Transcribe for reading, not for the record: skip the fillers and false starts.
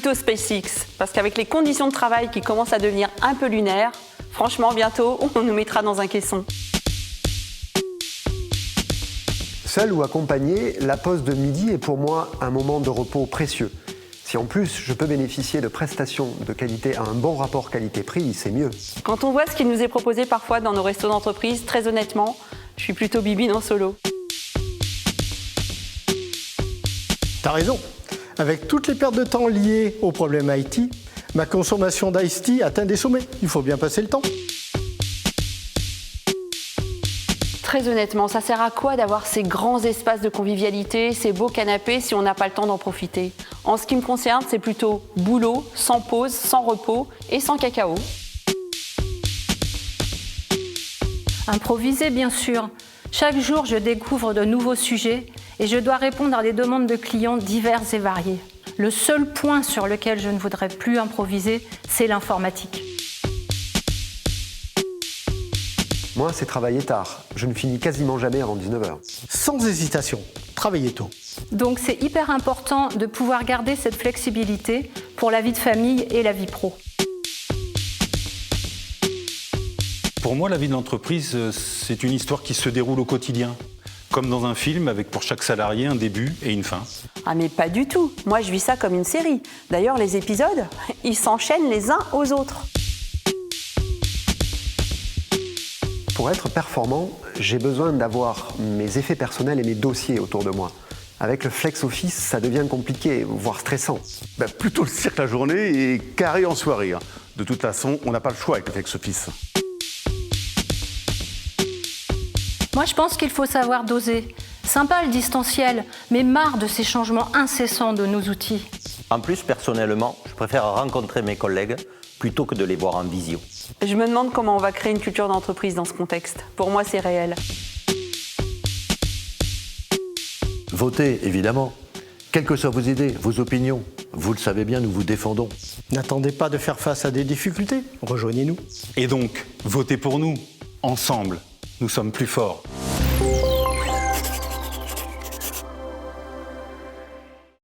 plutôt SpaceX, parce qu'avec les conditions de travail qui commencent à devenir un peu lunaires, franchement, bientôt, on nous mettra dans un caisson. Seul ou accompagné, la pause de midi est pour moi un moment de repos précieux. Si en plus je peux bénéficier de prestations de qualité à un bon rapport qualité-prix, c'est mieux. Quand on voit ce qui nous est proposé parfois dans nos restos d'entreprise, très honnêtement, je suis plutôt bibine en solo. T'as raison. Avec toutes les pertes de temps liées aux problèmes IT, ma consommation d'Ice Tea atteint des sommets. Il faut bien passer le temps. Très honnêtement, ça sert à quoi d'avoir ces grands espaces de convivialité, ces beaux canapés si on n'a pas le temps d'en profiter? En ce qui me concerne, c'est plutôt boulot, sans pause, sans repos et sans cacao. Improviser, bien sûr. Chaque jour, je découvre de nouveaux sujets et je dois répondre à des demandes de clients diverses et variées. Le seul point sur lequel je ne voudrais plus improviser, c'est l'informatique. Moi, c'est travailler tard. Je ne finis quasiment jamais avant 19h. Sans hésitation, travaillez tôt. Donc c'est hyper important de pouvoir garder cette flexibilité pour la vie de famille et la vie pro. Pour moi, la vie de l'entreprise, c'est une histoire qui se déroule au quotidien. Comme dans un film, avec pour chaque salarié un début et une fin. Ah mais pas du tout. Moi, je vis ça comme une série. D'ailleurs, les épisodes, ils s'enchaînent les uns aux autres. Pour être performant, j'ai besoin d'avoir mes effets personnels et mes dossiers autour de moi. Avec le flex office, ça devient compliqué, voire stressant. Plutôt le cirque la journée et carré en soirée. De toute façon, on n'a pas le choix avec le flex office. Moi, je pense qu'il faut savoir doser. Sympa le distanciel, mais marre de ces changements incessants de nos outils. En plus, personnellement, je préfère rencontrer mes collègues plutôt que de les voir en visio. Je me demande comment on va créer une culture d'entreprise dans ce contexte. Pour moi, c'est réel. Votez, évidemment. Quelles que soient vos idées, vos opinions, vous le savez bien, nous vous défendons. N'attendez pas de faire face à des difficultés. Rejoignez-nous. Et donc, votez pour nous. Ensemble, nous sommes plus forts.